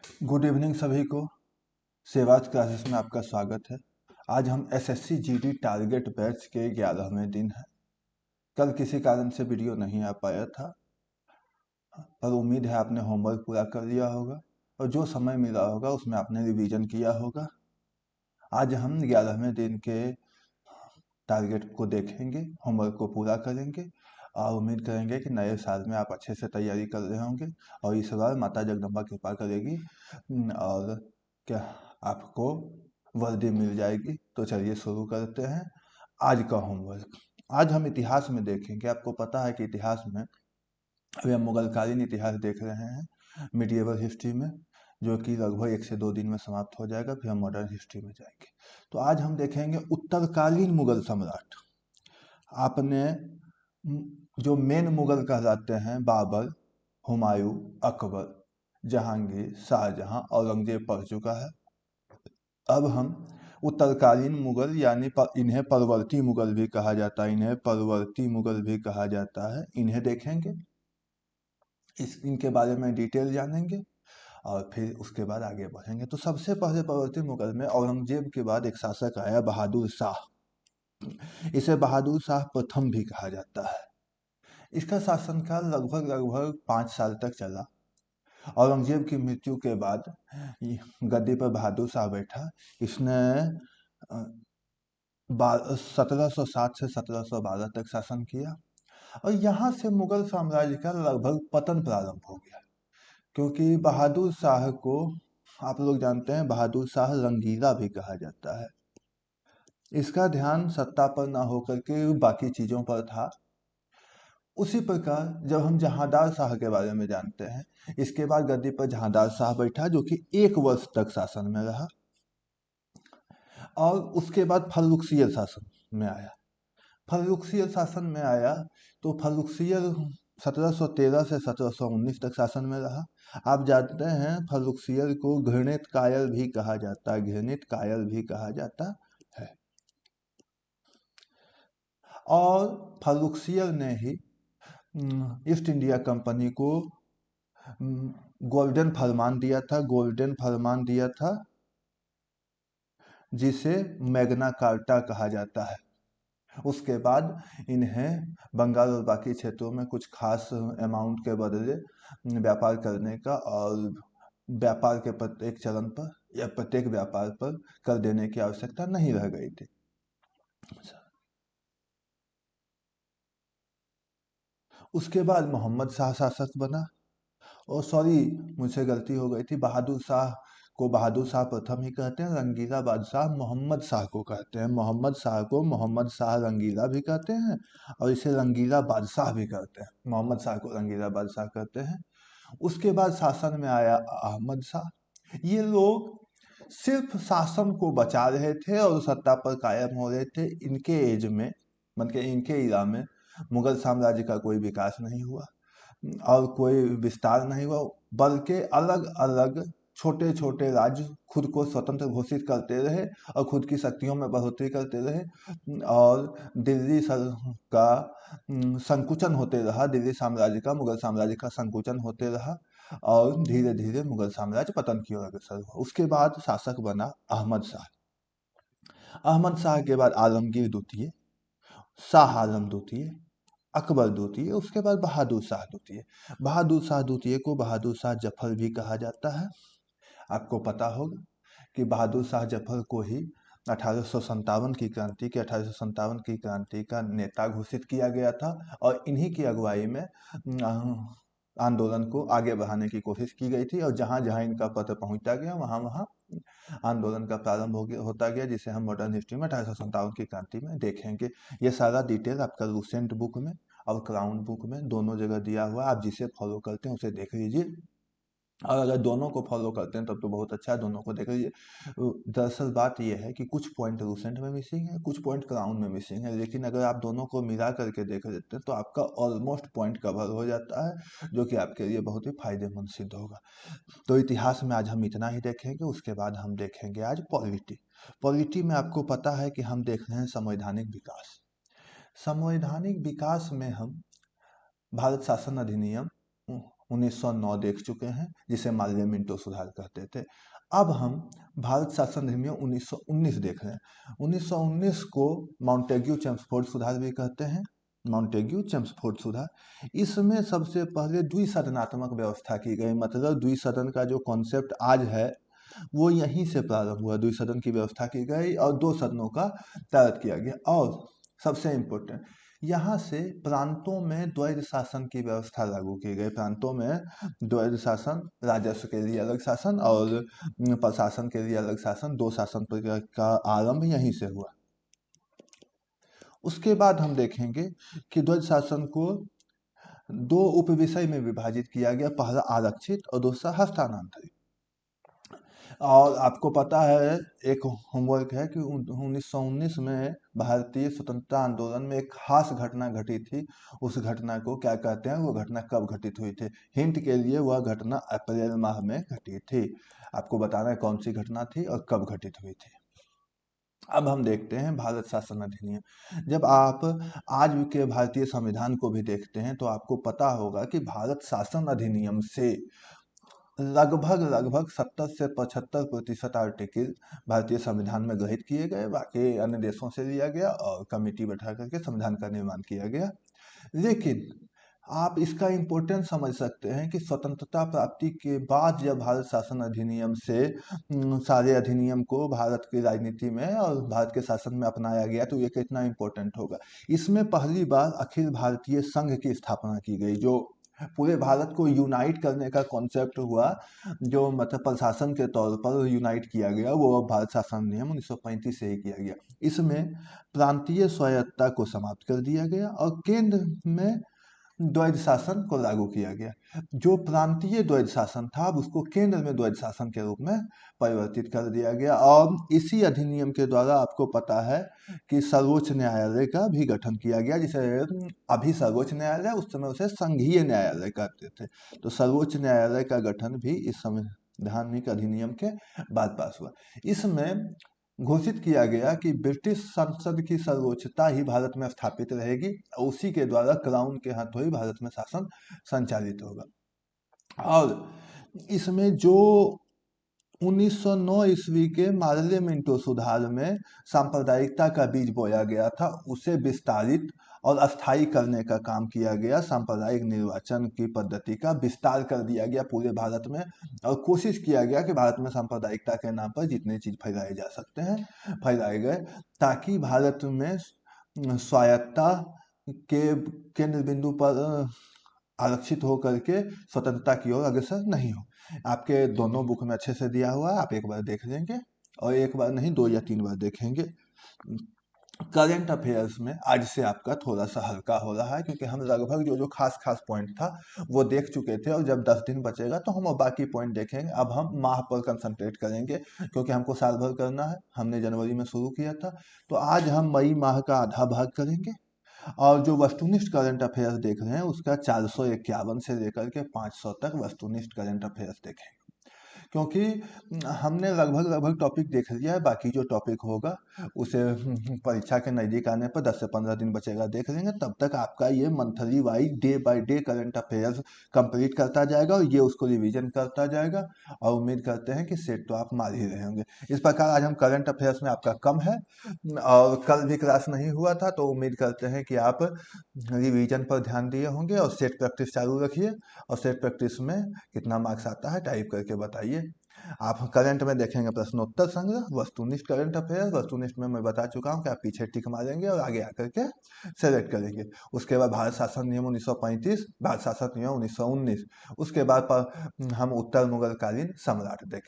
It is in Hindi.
गुड इवनिंग सभी को। सेवाज क्लासेस में आपका स्वागत है। आज हम एसएससी जीडी टारगेट बैच के 11वें दिन हैं। कल किसी कारण से वीडियो नहीं आ पाया था, पर उम्मीद है आपने होमवर्क पूरा कर लिया होगा और जो समय मिला होगा उसमें आपने रिवीजन किया होगा। आज हम 11वें दिन के टारगेट को देखेंगे, होमवर्क को पूरा करेंगे और उम्मीद करेंगे कि नए साल में आप अच्छे से तैयारी कर रहे होंगे और इस बार माता जगदम्बा कृपा करेगी और क्या आपको वर्दी मिल जाएगी। तो चलिए शुरू करते हैं आज का होमवर्क। आज हम इतिहास में देखेंगे। आपको पता है कि इतिहास में अभी हम मुगलकालीन इतिहास देख रहे हैं, मिडिएवल हिस्ट्री में, जो कि लगभग 1 से 2 दिन में समाप्त हो जाएगा। फिर हम मॉडर्न हिस्ट्री में जाएंगे। तो आज हम देखेंगे उत्तरकालीन मुगल सम्राट। आपने जो मेन मुगल कहलाते हैं, बाबर, हुमायूं, अकबर, जहांगीर, शाहजहां, औरंगजेब पढ़ चुका है। अब हम उत्तरकालीन मुगल यानी इन्हें परवर्ती मुगल भी कहा जाता है, इन्हें परवर्ती मुगल भी कहा जाता है, इन्हें देखेंगे। इनके बारे में डिटेल जानेंगे और फिर उसके बाद आगे बढ़ेंगे। तो सबसे पहले परवर्ती मुगल में औरंगजेब के बाद एक शासक आया, बहादुर शाह। इसे बहादुर शाह प्रथम भी कहा जाता है। इसका शासनकाल लगभग 5 साल तक चला। औरंगजेब की मृत्यु के बाद गद्दी पर बहादुर शाह बैठा। इसने 1707 से 1712 तक शासन किया और यहाँ से मुगल साम्राज्य का लगभग पतन प्रारंभ हो गया, क्योंकि बहादुर शाह को आप लोग जानते हैं, बहादुर शाह रंगीला भी कहा जाता है। इसका ध्यान सत्ता पर ना होकर के बाकी चीज़ों पर था। उसी प्रकार जब हम जहांदार शाह के बारे में जानते हैं, इसके बाद गद्दी पर जहांदार शाह बैठा, जो कि 1 वर्ष तक शासन में रहा और उसके बाद फर्रुखसियर शासन में आया। फर्रुखसियर शासन में आया तो फर्रुखसियर 1713 से 1719 तक शासन में रहा। आप जानते हैं फर्रुखसियर को घृणित कायल भी कहा जाता है, घृणित कायल भी कहा जाता है। और फर्रुखसियर ने ही ईस्ट इंडिया कंपनी को गोल्डन फरमान दिया था, गोल्डन फरमान दिया था, जिसे मैग्ना कार्टा कहा जाता है। उसके बाद इन्हें बंगाल और बाकी क्षेत्रों में कुछ खास अमाउंट के बदले व्यापार करने का और व्यापार के प्रत्येक चरण पर या प्रत्येक व्यापार पर कर देने की आवश्यकता नहीं रह गई थी। उसके बाद मोहम्मद शाह शासक बना। और सॉरी, मुझसे गलती हो गई थी, बहादुर शाह को बहादुर शाह प्रथम ही कहते हैं, रंगीला बादशाह मोहम्मद शाह को कहते हैं। मोहम्मद शाह को मोहम्मद शाह रंगीला भी कहते हैं और इसे रंगीला बादशाह भी कहते हैं। मोहम्मद शाह को रंगीला बादशाह कहते हैं। उसके बाद शासन में आया अहमद शाह। ये लोग सिर्फ शासन को बचा रहे थे और सत्ता पर कायम हो रहे थे। इनके एज में, मतलब इनके इरा में मुगल साम्राज्य का कोई विकास नहीं हुआ और कोई विस्तार नहीं हुआ, बल्कि अलग अलग छोटे छोटे राज्य खुद को स्वतंत्र घोषित करते रहे और खुद की शक्तियों में बढ़ोतरी करते रहे और दिल्ली का संकुचन होते रहा, दिल्ली साम्राज्य का, मुगल साम्राज्य का संकुचन होते रहा और धीरे धीरे मुगल साम्राज्य पतन की ओर अग्रसर हुआ। उसके बाद शासक बना अहमद शाह। अहमद शाह के बाद आलमगीर द्वितीय, शाह आलम द्वितीय, अकबर द्वितीय, उसके बाद बहादुर शाह द्वितीय। बहादुर शाह द्वितीय को बहादुर शाह जफर भी कहा जाता है। आपको पता होगा कि बहादुर शाह जफर को ही 1857 की क्रांति के 1857 की क्रांति का नेता घोषित किया गया था और इन्हीं की अगुवाई में आंदोलन को आगे बढ़ाने की कोशिश की गई थी और जहां जहां इनका पत्र पहुंचता गया वहां वहां आंदोलन का प्रारंभ होता गया, जिसे हम मॉडर्न हिस्ट्री में 1857 की क्रांति में देखेंगे। ये सारा डिटेल आपका लूसेंट बुक में और क्राउन बुक में दोनों जगह दिया हुआ है। आप जिसे फॉलो करते हैं उसे देख लीजिए और अगर दोनों को फॉलो करते हैं तब तो बहुत अच्छा है, दोनों को देख लीजिए। दरअसल बात यह है कि कुछ पॉइंट लूसेंट में मिसिंग है, कुछ पॉइंट क्राउन में मिसिंग है, लेकिन अगर आप दोनों को मिला करके देख लेते हैं तो आपका ऑलमोस्ट पॉइंट कवर हो जाता है, जो कि आपके लिए बहुत ही फायदेमंद सिद्ध होगा। तो इतिहास में आज हम इतना ही देखेंगे। उसके बाद हम देखेंगे आज पॉलिटी। पॉलिटी में आपको पता है कि हम देख रहे हैं संवैधानिक विकास। संवैधानिक विकास में हम भारत शासन अधिनियम 1909 देख चुके हैं, जिसे माल्य मिंटो सुधार कहते थे। अब हम भारत शासन अधिनियम 1919 देख रहे हैं। 1919 को माउंटेग्यू चेम्सफोर्ड सुधार भी कहते हैं, माउंटेग्यू चेम्सफोर्ड सुधार। इसमें सबसे पहले द्विसदनात्मक व्यवस्था की गई, मतलब द्विसदन का जो कॉन्सेप्ट आज है वो यहीं से प्रारंभ हुआ। द्विसदन की व्यवस्था की गई और 2 सदनों का त्याग किया गया। और सबसे इम्पोर्टेंट, यहाँ से प्रांतों में द्वैध शासन की व्यवस्था लागू की गई। प्रांतों में द्वैध शासन, राजस्व के लिए अलग शासन और प्रशासन के लिए अलग शासन, 2 शासन प्रक्रिया का आरंभ यहीं से हुआ। उसके बाद हम देखेंगे कि द्वैध शासन को 2 उपविषय में विभाजित किया गया, पहला आरक्षित और दूसरा हस्तांतरित। और आपको पता है, एक होमवर्क है कि 1919 में भारतीय स्वतंत्रता आंदोलन में एक खास घटना घटी थी। उस घटना को क्या कहते हैं, वो घटना कब घटित हुई थी? हिंट के लिए, वह घटना अप्रैल माह में घटी थी। आपको बताना है कौन सी घटना थी और कब घटित हुई थी। अब हम देखते हैं भारत शासन अधिनियम। जब आप आज के भारतीय संविधान को भी देखते हैं तो आपको पता होगा कि भारत शासन अधिनियम से लगभग 70 से 75% आर्टिकल भारतीय संविधान में ग्रहित किए गए, बाकी अन्य देशों से लिया गया और कमेटी बैठा करके संविधान का निर्माण किया गया। लेकिन आप इसका इम्पोर्टेंस समझ सकते हैं कि स्वतंत्रता प्राप्ति के बाद जब भारत शासन अधिनियम से सारे अधिनियम को भारत की राजनीति में और भारत के शासन में अपनाया गया, तो ये कितना इम्पोर्टेंट होगा। इसमें पहली बार अखिल भारतीय संघ की स्थापना की गई, जो पूरे भारत को यूनाइट करने का कॉन्सेप्ट हुआ, जो मतलब प्रशासन के तौर पर यूनाइट किया गया, वो भारत शासन अधिनियम 1935 से ही किया गया। इसमें प्रांतीय स्वायत्तता को समाप्त कर दिया गया और केंद्र में द्वैध शासन को लागू किया गया। जो प्रांतीय द्वैध शासन था, अब उसको केंद्र में द्वैध शासन के रूप में परिवर्तित कर दिया गया। और इसी अधिनियम के द्वारा आपको पता है कि सर्वोच्च न्यायालय का भी गठन किया गया, जिसे अभी सर्वोच्च न्यायालय, उस समय उसे संघीय न्यायालय कहते थे। तो सर्वोच्च न्यायालय का गठन भी इस संवैधानिक अधिनियम के बाद पास हुआ। इसमें घोषित किया गया कि ब्रिटिश संसद की सर्वोच्चता ही भारत में स्थापित रहेगी, उसी के द्वारा क्राउन के हाथों ही भारत में शासन संचालित होगा। और इसमें जो 1909 ईस्वी के मार्ले मिंटो सुधार में सांप्रदायिकता का बीज बोया गया था, उसे विस्तारित और अस्थायी करने का काम किया गया। सांप्रदायिक निर्वाचन की पद्धति का विस्तार कर दिया गया पूरे भारत में, और कोशिश किया गया कि भारत में सांप्रदायिकता के नाम पर जितने चीज फैलाए जा सकते हैं फैलाए गए, ताकि भारत में स्वायत्तता के केंद्र बिंदु पर आरक्षित होकर के स्वतंत्रता की ओर अग्रसर नहीं हो। आपके दोनों बुक में अच्छे से दिया हुआ है, आप एक बार देख लेंगे, और एक बार नहीं 2 या 3 बार देखेंगे। करंट अफेयर्स में आज से आपका थोड़ा सा हल्का हो रहा है, क्योंकि हम लगभग जो खास पॉइंट था वो देख चुके थे, और जब 10 दिन बचेगा तो हम बाकी पॉइंट देखेंगे। अब हम माह पर कंसंट्रेट करेंगे, क्योंकि हमको साल भर करना है। हमने जनवरी में शुरू किया था, तो आज हम मई माह का आधा भाग करेंगे। और जो वस्तुनिष्ठ करंट अफेयर्स देख रहे हैं, उसका 451 से लेकर के 500 तक वस्तुनिष्ठ करंट अफेयर्स देखेंगे, क्योंकि हमने लगभग टॉपिक देख लिया है। बाकी जो टॉपिक होगा उसे परीक्षा के नज़दीक आने पर 10 से 15 दिन बचेगा, देख लेंगे। तब तक आपका ये monthly wise day by day current affairs complete करता जाएगा, और ये उसको रिवीजन करता जाएगा, और उम्मीद करते हैं कि सेट तो आप मार ही रहे होंगे। इस प्रकार आज हम करंट अफेयर्स में आपका कम है, और कल भी क्लास नहीं हुआ था, तो उम्मीद करते हैं कि आप रिवीजन पर ध्यान दिए होंगे और सेट प्रैक्टिस चालू रखिए। और सेट प्रैक्टिस में कितना मार्क्स आता है टाइप करके बताइए। आप करंट में देखेंगे प्रश्नोत्तर संग्रह, वस्तुनिष्ठ करंट अफेयर। वस्तुनिष्ठ में मैं बता चुका हूं कि आप पीछे टिक मारेंगे और आगे आकर के सेलेक्ट करेंगे। उसके बाद भारत शासन नियम 1935, भारत शासन नियम 1919, उसके बाद हम उत्तर मुगल कालीन सम्राट देखेंगे।